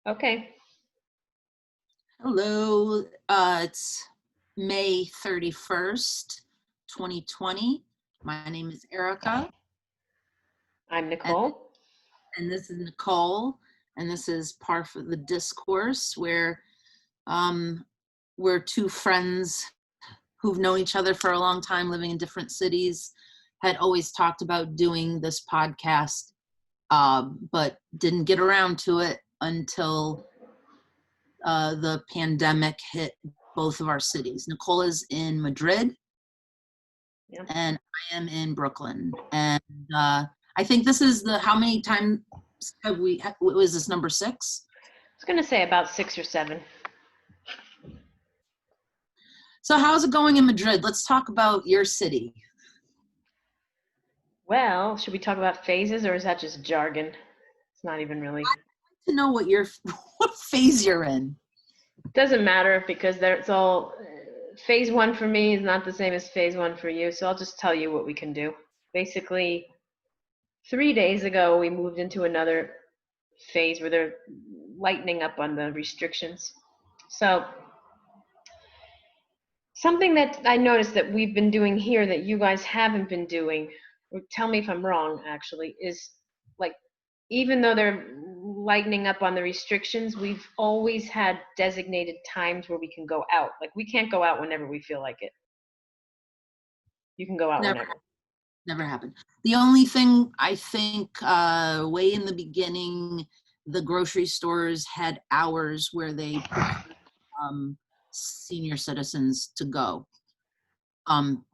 Okay. Hello, it's May 31st, 2020. My name is Erica, I'm and, Nicole. and this is Nicole, and this is part of the Discourse, where um, we're two friends who've known each other for a long time, living in different cities, had always talked about doing this podcast, but didn't get around to it until the pandemic hit both of our cities. Nicole is in Madrid, Yeah. and I am in Brooklyn. And I think this is how many times have was this number 6? I was going to say about 6 or 7. So how's it going in Madrid? Let's talk about your city. Well, should we talk about phases or is that just jargon? It's not even really. To know what what phase you're in. Doesn't matter because it's all phase 1 for me is not the same as phase 1 for you. So I'll just tell you what we can do. Basically, 3 days ago, we moved into another phase where they're lightening up on the restrictions. So something that I noticed that we've been doing here that you guys haven't been doing, or tell me if I'm wrong actually, is like even though they're lightening up on the restrictions, we've always had designated times where we can go out. Like we can't go out whenever we feel like it. You can go out Never, whenever. never happened. The only thing I think, way in the beginning, the grocery stores had hours where they senior citizens to go.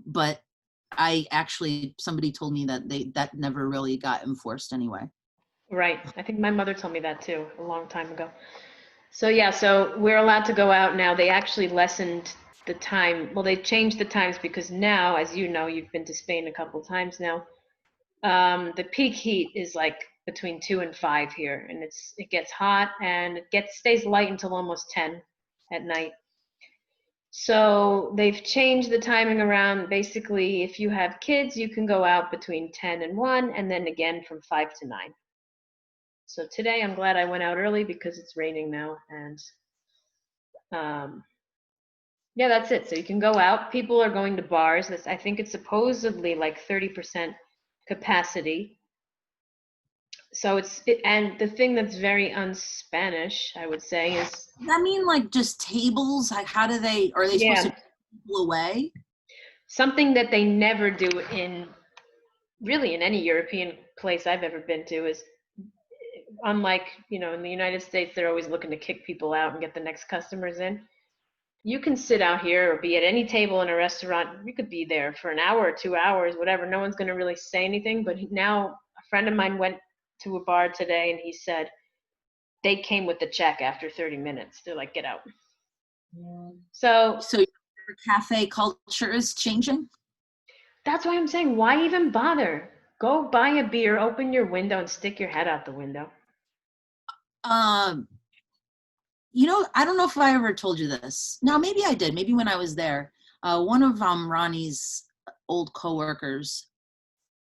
But somebody told me that never really got enforced anyway. Right. I think my mother told me that too a long time ago. So yeah, so we're allowed to go out now. They actually lessened the time. Well, they changed the times because now, as you know, you've been to Spain a couple times now. The peak heat is like between 2 and 5 here, and it gets hot and it stays light until almost 10 at night. So they've changed the timing around. Basically, if you have kids, you can go out between 10 and 1, and then again from 5 to 9. So today I'm glad I went out early because it's raining now, and um, yeah, that's it. So you can go out. People are going to bars. I think it's supposedly like 30% capacity. So and the thing that's very un-Spanish, I would say, is Does that mean like just tables? Like are they supposed to yeah, keep people away? something that they never do in really in any European place I've ever been to is unlike, in the United States, they're always looking to kick people out and get the next customers in. You can sit out here or be at any table in a restaurant. You could be there for an hour or 2 hours, whatever. No one's going to really say anything. But now a friend of mine went to a bar today and he said they came with the check after 30 minutes. They're like, get out. So So your cafe culture is changing? that's why I'm saying, why even bother? Go buy a beer, open your window, and stick your head out the window. Um, I don't know if I ever told you this. No, maybe I did. Maybe when I was there. One of Ronnie's old coworkers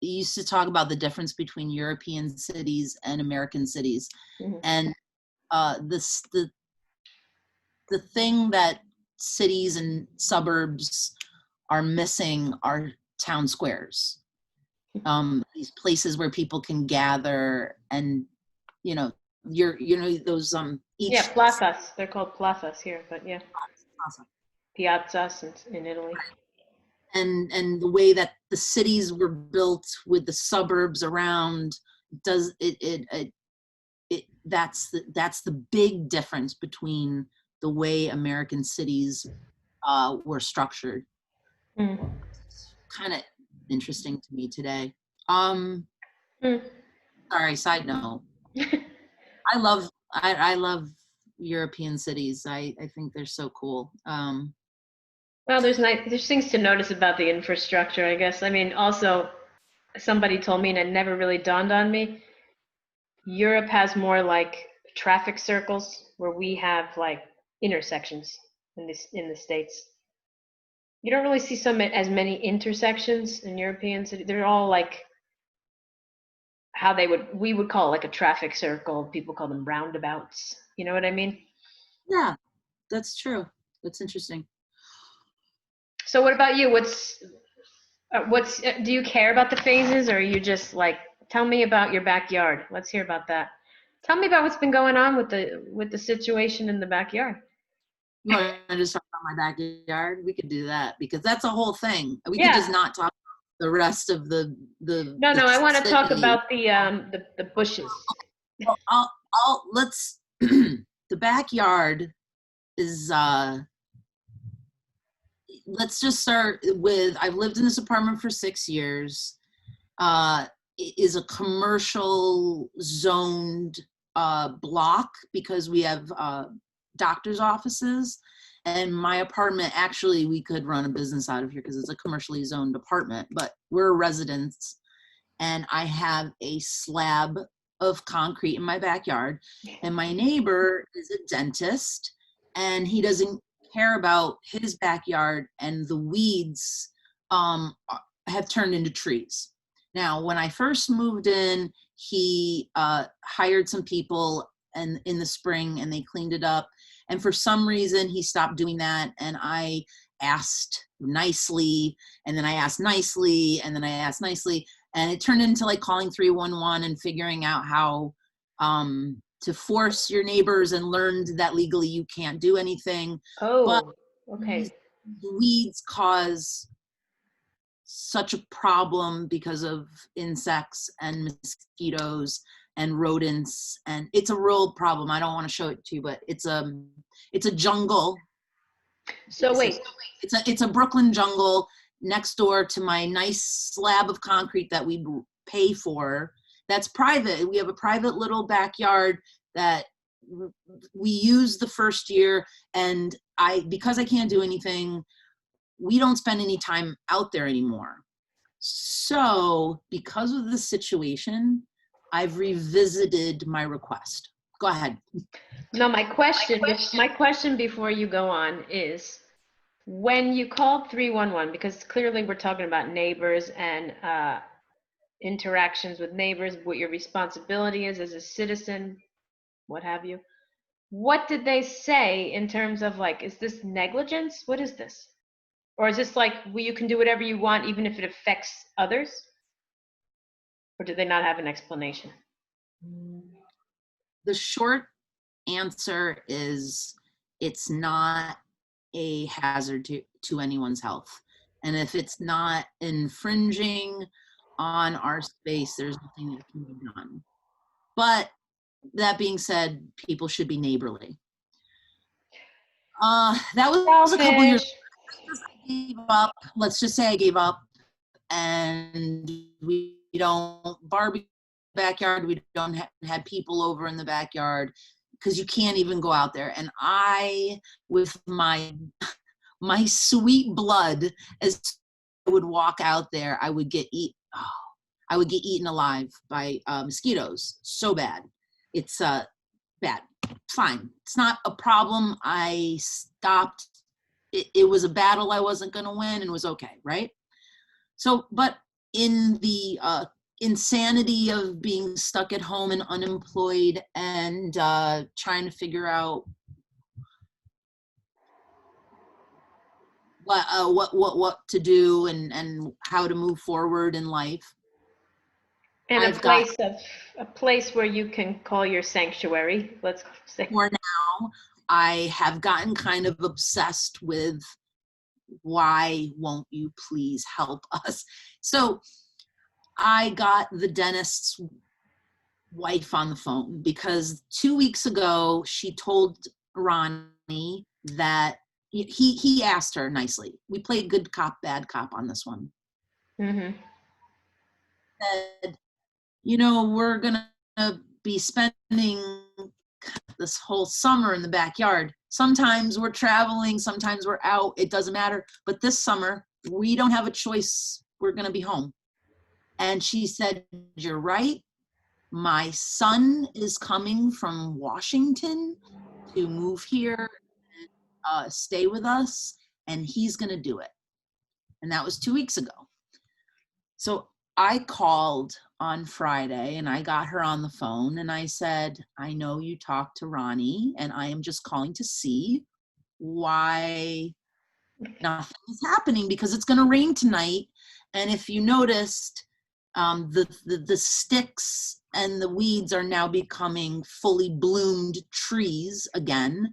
used to talk about the difference between European cities and American cities. Mm-hmm. And the thing that cities and suburbs are missing are town squares. These places where people can gather and, those each Yeah, plazas. They're called plazas here, but yeah, awesome. piazzas in Italy. And the way that the cities were built with the suburbs around does that's the big difference between the way American cities were structured. Mm. Kind of interesting to me today. Mm. Sorry, side note. I love European cities. I think they're so cool. Well, there's things to notice about the infrastructure, I guess. I mean, also somebody told me, and it never really dawned on me. Europe has more like traffic circles, where we have like intersections in the States. You don't really see as many intersections in European cities. They're all like, how we would call it like a traffic circle. People call them roundabouts. You know what I mean? Yeah, that's true. That's interesting. So what about you? Do you care about the phases, or are you just like, tell me about your backyard? Let's hear about that. Tell me about what's been going on with the situation in the backyard. You want to just talk about my backyard? We could do that because that's a whole thing. We could just Yeah. not talk about the rest of No, the I want to talk city. about the bushes. Well, let's the backyard is let's just start with, I've lived in this apartment for 6 years. It is a commercial zoned block because we have doctor's offices, and my apartment, actually we could run a business out of here because it's a commercially zoned apartment, but we're residents, and I have a slab of concrete in my backyard, and my neighbor is a dentist, and he doesn't care about his backyard, and the weeds have turned into trees. Now, when I first moved in, he hired some people and in the spring, and they cleaned it up. And for some reason, he stopped doing that. And I asked nicely, and then I asked nicely, and then I asked nicely. And it turned into like calling 311 and figuring out how to force your neighbors, and learned that legally you can't do anything. But Oh, these okay. weeds cause such a problem because of insects and mosquitoes and rodents, and it's a real problem. I don't want to show it to you, but it's a jungle. So wait, It's a Brooklyn jungle next door to my nice slab of concrete that we pay for. That's private. We have a private little backyard that we use the first year, and because I can't do anything, we don't spend any time out there anymore. So because of the situation, I've revisited my request. Go ahead. no, my question before you go on is, when you called 311, because clearly we're talking about neighbors and interactions with neighbors, what your responsibility is as a citizen, what have you. What did they say in terms of like, is this negligence? What is this? Or is this like, well, you can do whatever you want even if it affects others? Or do they not have an explanation? The short answer is it's not a hazard to anyone's health. And if it's not infringing on our space, there's nothing that can be done. But that being said, people should be neighborly. That was a couple years Selfish. I gave up. Let's just say I gave up, and we don't barbecue in the backyard. We don't have people over in the backyard because you can't even go out there. And I, with my sweet blood, as I would walk out there, I would get eaten alive by mosquitoes. So bad. It's bad. Fine. It's not a problem. I stopped. It was a battle I wasn't going to win, and was okay, right? So, but in the insanity of being stuck at home and unemployed, and trying to figure out what to do, and how to move forward in life, And I've got a place where you can call your sanctuary, let's say. more now. I have gotten kind of obsessed with, why won't you please help us? So I got the dentist's wife on the phone because 2 weeks ago she told Ronnie that he asked her nicely. We played good cop, bad cop on this one. Mm-hmm. Said, we're gonna be spending this whole summer in the backyard. Sometimes we're traveling, sometimes we're out, it doesn't matter. But this summer, we don't have a choice. We're going to be home. And she said, you're right. My son is coming from Washington to move here, stay with us, and he's going to do it. And that was 2 weeks ago. So I called on Friday and I got her on the phone and I said, I know you talked to Ronnie and I am just calling to see why nothing is happening because it's going to rain tonight. And if you noticed, the sticks and the weeds are now becoming fully bloomed trees again.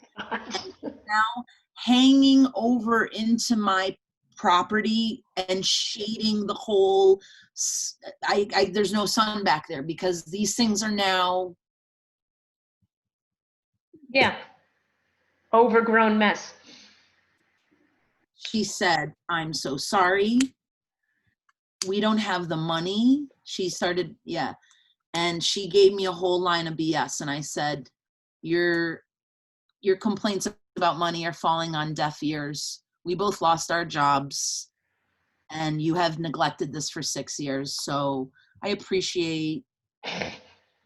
Now hanging over into my property and shading the whole, there's no sun back there because these things are now. Yeah. Overgrown mess. She said, I'm so sorry. We don't have the money. She started, yeah. And she gave me a whole line of BS. And I said, your complaints about money are falling on deaf ears. We both lost our jobs and you have neglected this for 6 years. So I appreciate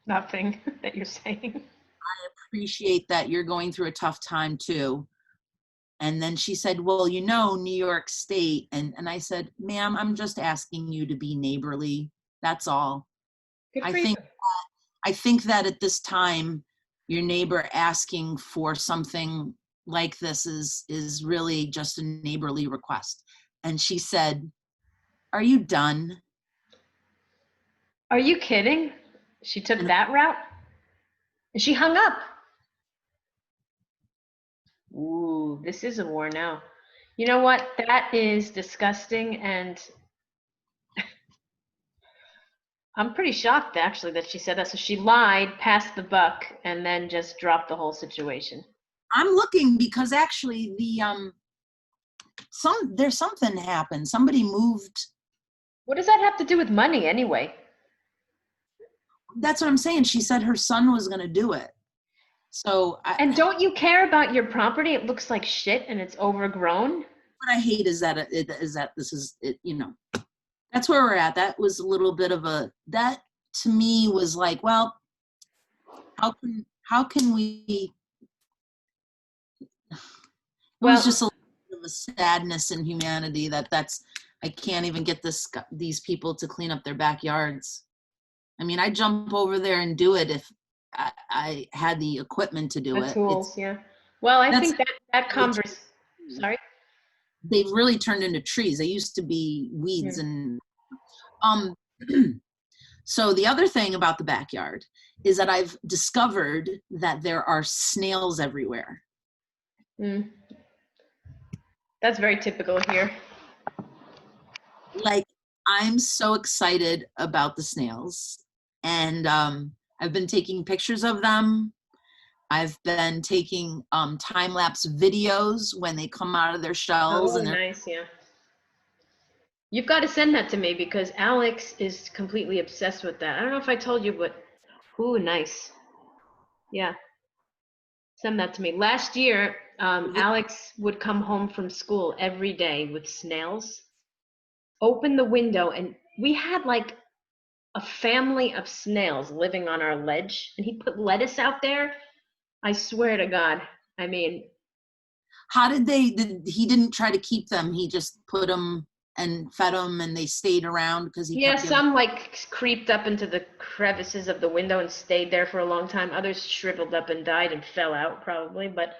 Nothing that you're saying. appreciate that you're going through a tough time too. And then she said, well, you know, New York State. And I said, ma'am, I'm just asking you to be neighborly. That's all. Good I for you. think that at this time, your neighbor asking for something like this is really just a neighborly request. And she said, are you done? Are you kidding? She took And that route? And she hung up. Ooh, this is a war now. You know what? That is disgusting, and I'm pretty shocked actually that she said that. So she lied, passed the buck, and then just dropped the whole situation. I'm looking because actually there's something happened. Somebody moved. What does that have to do with money anyway? That's what I'm saying. She said her son was going to do it. So And don't you care about your property? It looks like shit and it's overgrown. what I hate is that this is it, you know, that's where we're at. That was a little bit of that to me was like, well, how can we, it was just a little bit of a sadness in humanity I can't even get these people to clean up their backyards. I mean, I'd jump over there and do it if I had the equipment to do the it. tools, yeah. Well, I think that converse. Sorry. They've really turned into trees. They used to be weeds and so the other thing about the backyard is that I've discovered that there are snails everywhere. Mm. That's very typical here. Like, I'm so excited about the snails. And I've been taking pictures of them. I've been taking time-lapse videos when they come out of their shells. Oh, And nice, yeah. You've got to send that to me because Alex is completely obsessed with that. I don't know if I told you, but ooh, nice. Yeah, send that to me. Last year, Alex would come home from school every day with snails, open the window, and we had like a family of snails living on our ledge, and he put lettuce out there. I swear to God. I mean, how did he didn't try to keep them. He just put them and fed them and they stayed around because he yeah, kept giving. some like creeped up into the crevices of the window and stayed there for a long time. Others shriveled up and died and fell out probably. But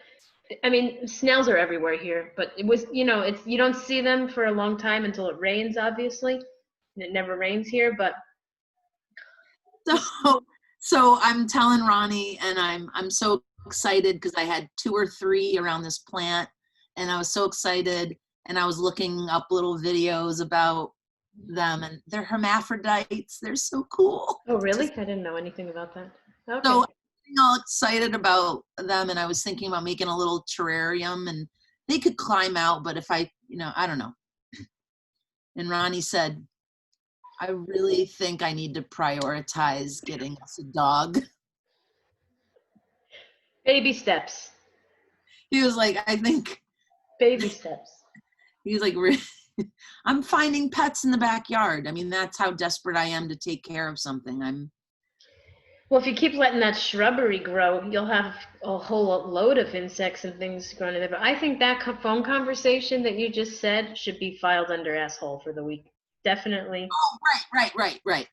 I mean, snails are everywhere here. But it was, it's you don't see them for a long time until it rains, obviously. And it never rains here, but So I'm telling Ronnie, and I'm so excited because I had 2 or 3 around this plant, and I was so excited, and I was looking up little videos about them, and they're hermaphrodites. They're so cool. oh really? I didn't know anything about that. Okay. So I'm all excited about them, and I was thinking about making a little terrarium, and they could climb out, but if I don't know. And Ronnie said, I really think I need to prioritize getting us a dog. Baby steps. He was like, I think. Baby steps. He's like, I'm finding pets in the backyard. I mean, that's how desperate I am to take care of something. Well, if you keep letting that shrubbery grow, you'll have a whole load of insects and things growing in there. But I think that phone conversation that you just said should be filed under asshole for the week. definitely. Oh, right.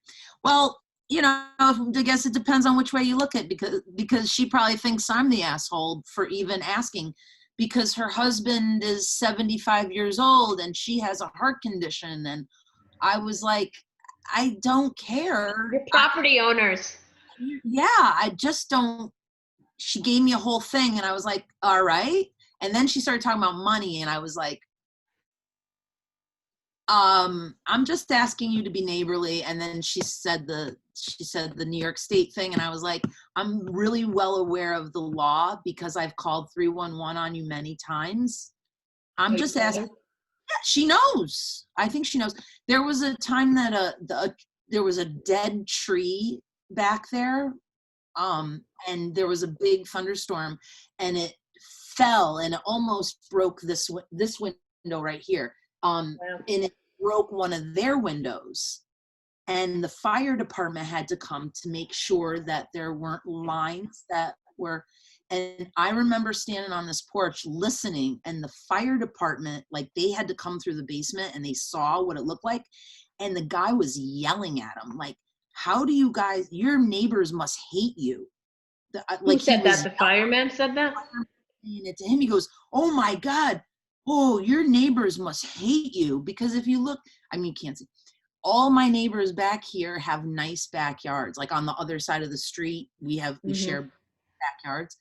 Well, I guess it depends on which way you look at it, because she probably thinks I'm the asshole for even asking, because her husband is 75 years old and she has a heart condition, and I was like, I don't care. You're property owners. Yeah, I just don't. She gave me a whole thing and I was like, all right. And then she started talking about money and I was like, I'm just asking you to be neighborly. And then she said the New York State thing, and I was like, I'm really well aware of the law because I've called 311 on you many times. I'm Wait, just asking. Yeah, she knows. I think she knows. There was a time that there was a dead tree back there, and there was a big thunderstorm, and it fell and it almost broke this window right here. wow. And it broke one of their windows, and the fire department had to come to make sure that there weren't lines that were. And I remember standing on this porch listening, and the fire department, like, they had to come through the basement and they saw what it looked like, and the guy was yelling at them like, how do you guys, your neighbors must hate you. Who Like, he said that? was The fireman said that? saying it to him. He goes, oh my God, oh, your neighbors must hate you. Because if you look, I mean, you can't see. All my neighbors back here have nice backyards. Like on the other side of the street, we share backyards.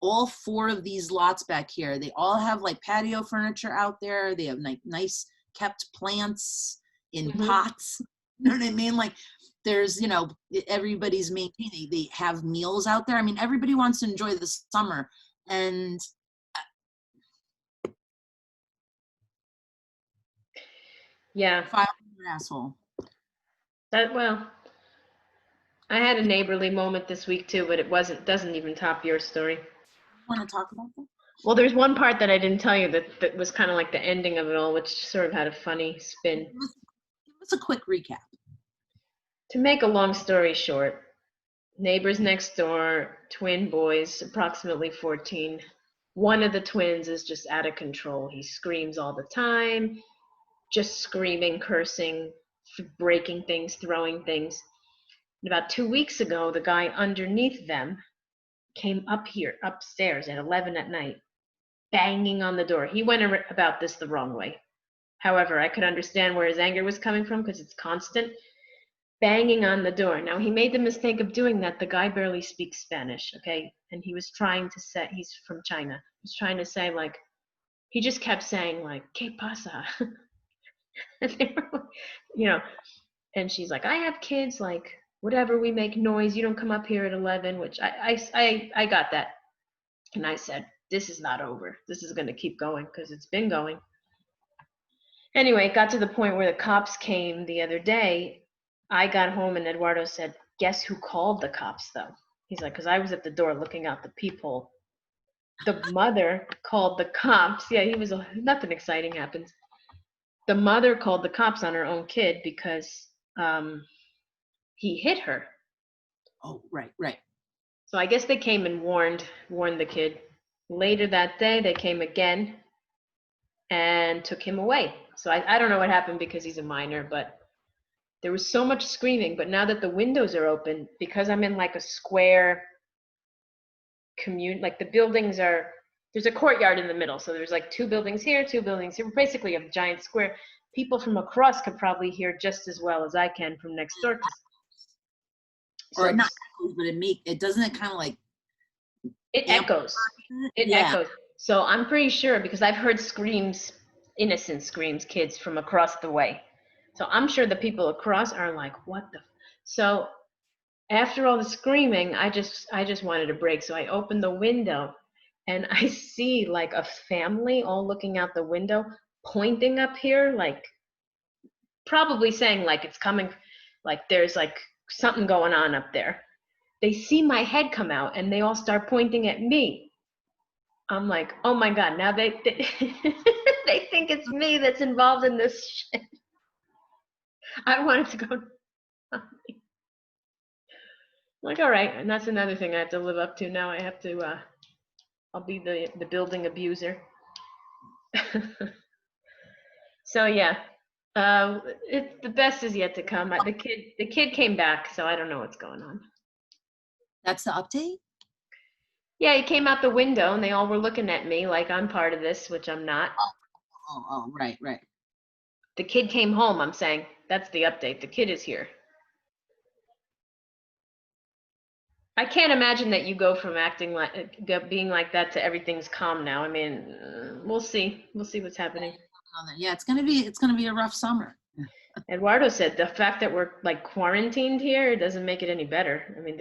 All 4 of these lots back here, they all have like patio furniture out there. They have nice kept plants in pots. You know what I mean? Like, there's, everybody's maintaining. They have meals out there. I mean, everybody wants to enjoy the summer. And Yeah. if I was an asshole. Well, I had a neighborly moment this week too, but doesn't even top your story. Want to talk about that? Well, there's one part that I didn't tell you that was kind of like the ending of it all, which sort of had a funny spin. Give us a quick recap. To make a long story short, neighbors next door, twin boys, approximately 14. One of the twins is just out of control. He screams all the time, just screaming, cursing, breaking things, throwing things. And about 2 weeks ago, the guy underneath them came up here, upstairs at 11 at night, banging on the door. He went about this the wrong way. However, I could understand where his anger was coming from because it's constant. Banging on the door. Now, he made the mistake of doing that. The guy barely speaks Spanish, okay? And he was trying to say, he's from China. He's trying to say, like, he just kept saying, like, ¿Qué pasa? you know, and she's like, I have kids, like, whatever, we make noise. You don't come up here at 11, which I got that. And I said, this is not over. This is going to keep going because it's been going. Anyway, it got to the point where the cops came the other day. I got home and Eduardo said, guess who called the cops though? He's like, because I was at the door looking out the peephole. The mother called the cops. Yeah, nothing exciting happens. The mother called the cops on her own kid because he hit her. Oh, right. So I guess they came and warned the kid. Later that day, they came again and took him away. So I don't know what happened because he's a minor, but there was so much screaming. But now that the windows are open, because I'm in like a square like the buildings there's a courtyard in the middle. So there's like 2 buildings here, 2 buildings here, basically a giant square. People from across could probably hear just as well as I can from next door. Or not, but it doesn't it kind of like it echoes. It echoes. So I'm pretty sure because I've heard screams, innocent screams, kids from across the way. So I'm sure the people across are like, what the? So after all the screaming, I just wanted a break. So I opened the window and I see like a family all looking out the window, pointing up here, like probably saying like it's coming, like there's like something going on up there. They see my head come out and they all start pointing at me. I'm like, oh my God, now they they think it's me that's involved in this shit. I wanted to go. Like, all right, and that's another thing I have to live up to now. I have to, I'll be the building abuser. So yeah, The best is yet to come. The kid came back, so I don't know what's going on. That's the update? Yeah, he came out the window, and they all were looking at me like I'm part of this, which I'm not. Oh, right, right. The kid came home, I'm saying. That's the update. The kid is here. I can't imagine that you go from acting like being like that to everything's calm now. I mean, we'll see. We'll see what's happening. Yeah, it's gonna be a rough summer. Eduardo said the fact that we're like quarantined here doesn't make it any better. I mean,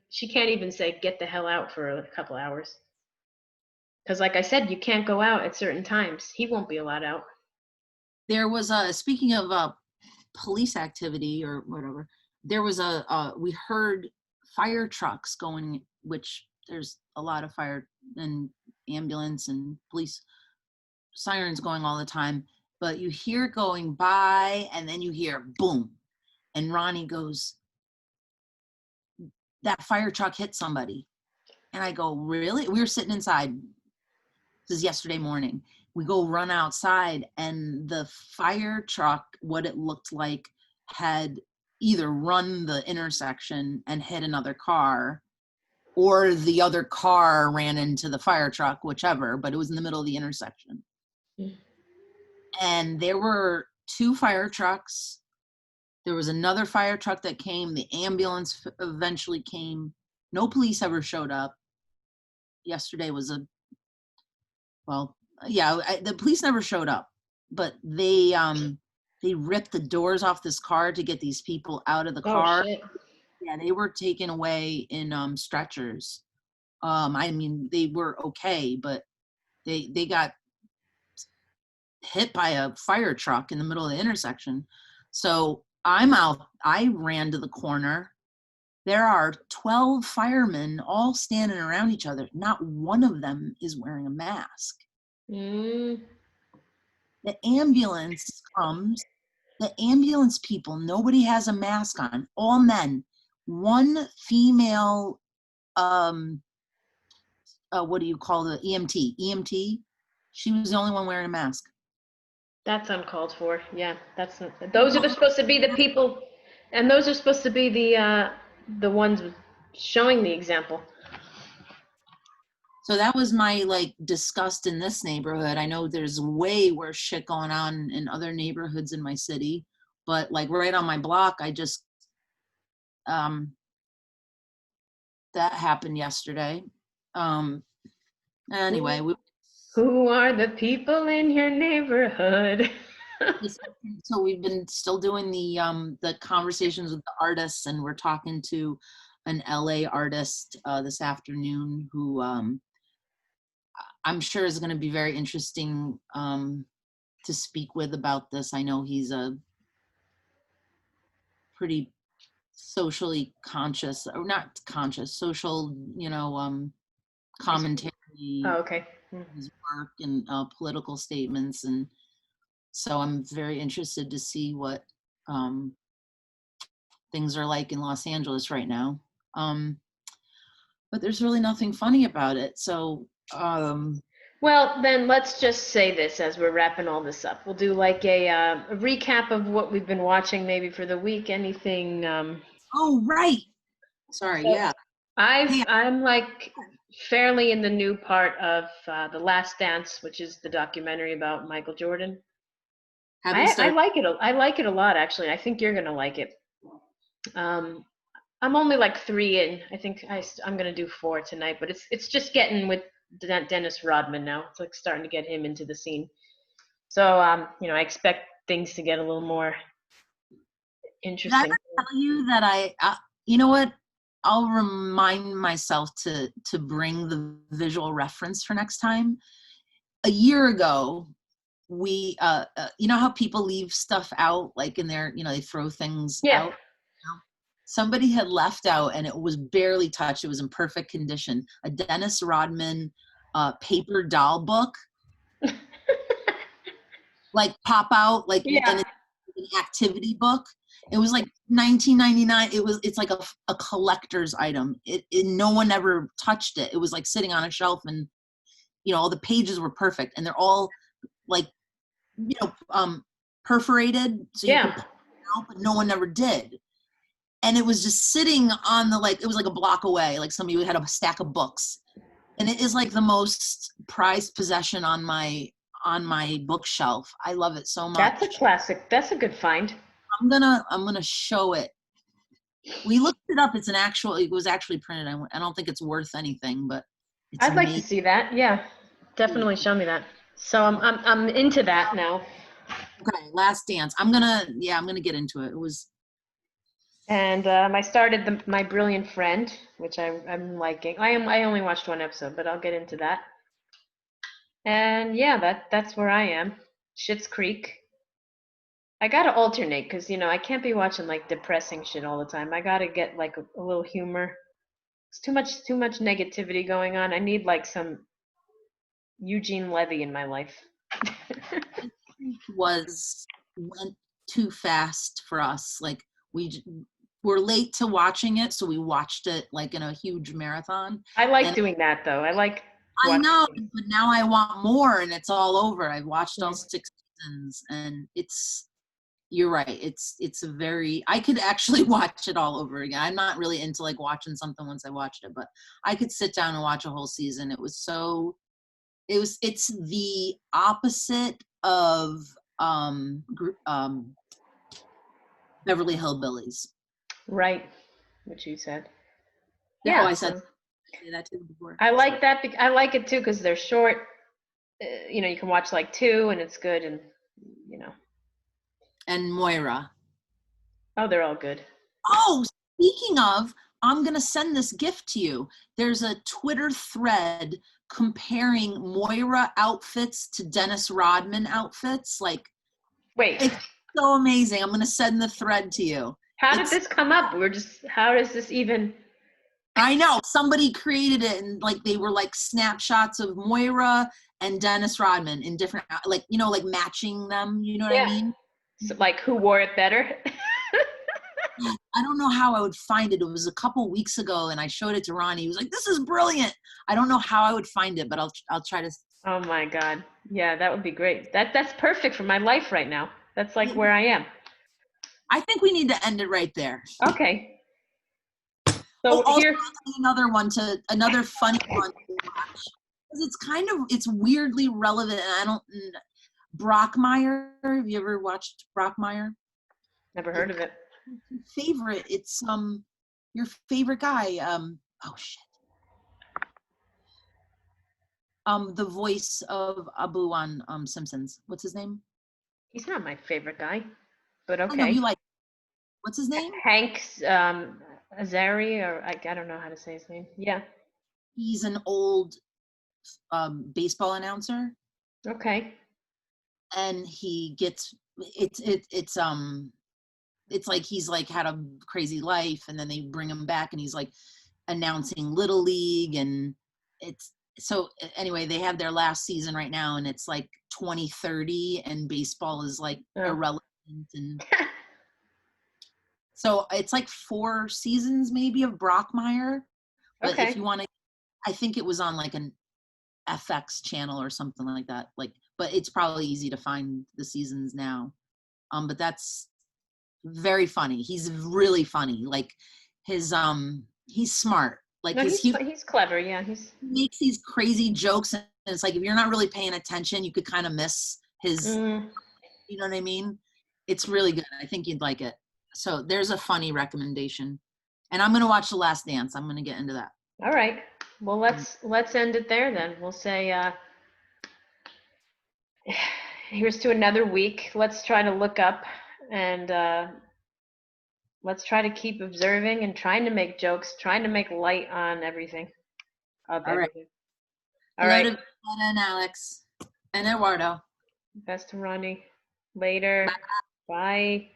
she can't even say get the hell out for a couple hours. Because like I said, you can't go out at certain times. He won't be allowed out. There was speaking of police activity or whatever, there was we heard fire trucks going, which there's a lot of fire and ambulance and police sirens going all the time, but you hear it going by and then you hear boom, and Ronnie goes, that fire truck hit somebody. And I go, really? We were sitting inside. This is yesterday morning. We go run outside, and the fire truck, what it looked like, had either run the intersection and hit another car, or the other car ran into the fire truck, whichever, but it was in the middle of the intersection. Mm. And there were 2 fire trucks. There was another fire truck that came. The ambulance eventually came. No police ever showed up. Yesterday was the police never showed up, but they ripped the doors off this car to get these people out of the car. Oh shit. Yeah, they were taken away in stretchers. I mean, they were okay, but they got hit by a fire truck in the middle of the intersection. So I'm out. I ran to the corner. There are 12 firemen all standing around each other. Not one of them is wearing a mask. Mm. The ambulance comes. The ambulance people, nobody has a mask on. All men. One female, what do you call the EMT? EMT. She was the only one wearing a mask. That's uncalled for. Yeah, those are supposed to be the people, and those are supposed to be the ones showing the example. So that was my disgust in this neighborhood. I know there's way worse shit going on in other neighborhoods in my city, but right on my block, I just that happened yesterday. Anyway, Who are the people in your neighborhood? so we've been still doing the conversations with the artists, and we're talking to an LA artist this afternoon who I'm sure is going to be very interesting to speak with about this. I know he's a pretty socially conscious, or not conscious, social, commentary, Oh, okay. his work and political statements, and so I'm very interested to see what things are like in Los Angeles right now. But there's really nothing funny about it. So Well, then let's just say this as we're wrapping all this up. We'll do like a recap of what we've been watching maybe for the week. Anything? oh, right. Sorry. So Yeah. I'm like fairly in the new part of The Last Dance, which is the documentary about Michael Jordan. I like it. I like it a lot, actually. I think you're gonna like it. I'm only like 3 in. I think I'm gonna do 4 tonight, but it's just getting with Dennis Rodman now. It's like starting to get him into the scene. So I expect things to get a little more interesting. Did I tell you that you know what? I'll remind myself to bring the visual reference for next time. A year ago, we you know how people leave stuff out, like in their, they throw things out. Somebody had left out, and it was barely touched. It was in perfect condition. A Dennis Rodman paper doll book, like pop out, and an activity book. It was like $19.99. It's like a collector's item. No one ever touched it. It was like sitting on a shelf, and all the pages were perfect, and they're all like perforated so you could Yeah. pull it out, but no one ever did. And it was just sitting on it was like a block away, like somebody had a stack of books. And it is like the most prized possession on my bookshelf. I love it so That's a much. classic. That's a good find. I'm gonna show it. We looked it up. It was actually printed. I don't think it's worth anything, but it's I'd like to amazing. see that. Yeah. Definitely show me that. So I'm into that now. Okay, Last Dance. I'm gonna get into it. It was And I started My Brilliant Friend, which I'm liking. I only watched one episode, but I'll get into that. And yeah, that's where I am. Schitt's Creek. I gotta alternate because I can't be watching like depressing shit all the time. I gotta get like a little humor. It's too much negativity going on. I need like some Eugene Levy in my life. went too fast for us. Like we're late to watching it, so we watched it like in a huge marathon. I like And doing that though. I like I watching know, things. but now I want more, and it's all over. I've watched all Mm. 6 seasons, and you're right. It's a very, I could actually watch it all over again. I'm not really into like watching something once I watched it, but I could sit down and watch a whole season. It's the opposite of Beverly Hillbillies. Right, what you said. Oh, Yeah, I said so that too before. I like that. I like it too because they're short. You can watch like two and it's good, and you know. And Moira. Oh, they're all good. Oh, speaking of, I'm going to send this gift to you. There's a Twitter thread comparing Moira outfits to Dennis Rodman outfits. Like, Wait, it's so amazing. I'm going to send the thread to you. how did this come up? How does this even? I know somebody created it, and like they were like snapshots of Moira and Dennis Rodman in different, like matching them. You know what I Yeah. mean? So, like, who wore it better? I don't know how I would find it. It was a couple weeks ago, and I showed it to Ronnie. He was like, "This is brilliant." I don't know how I would find it, but I'll try to. Oh my God. Yeah, that would be great. That's perfect for my life right now. That's like where I am. I think we need to end it right there. Okay. So Oh, also here. another funny one to watch. It's weirdly relevant, and I don't. Brockmire. Have you ever watched Brockmire? Never heard of it. Favorite. It's your favorite guy. Oh shit. The voice of Abu on Simpsons. What's his name? He's not my favorite guy, but I know you okay. like. What's his name? Hank Azari, or I don't know how to say his name. Yeah. He's an old baseball announcer, Okay. and he gets it's like he's like had a crazy life, and then they bring him back, and he's like announcing Little League, and it's so anyway, they have their last season right now, and it's like 2030, and baseball is like irrelevant, and so it's like 4 seasons maybe of Brockmire. But Okay. if you want to, I think it was on like an FX channel or something like that. Like, but it's probably easy to find the seasons now. But that's very funny. He's really funny. Like he's smart. Like No, he's clever. Yeah, he makes these crazy jokes, and it's like if you're not really paying attention, you could kind of miss his. You know what I mean? It's really good. I think you'd like it. So there's a funny recommendation, and I'm gonna watch The Last Dance. I'm gonna get into that. All right. Well, let's end it there then. We'll say here's to another week. Let's try to look up and let's try to keep observing and trying to make jokes, trying to make light on everything. Of All right. everything. All Hello right. to Vanessa and Alex and Eduardo. Best to Ronnie. Later. Bye. Bye.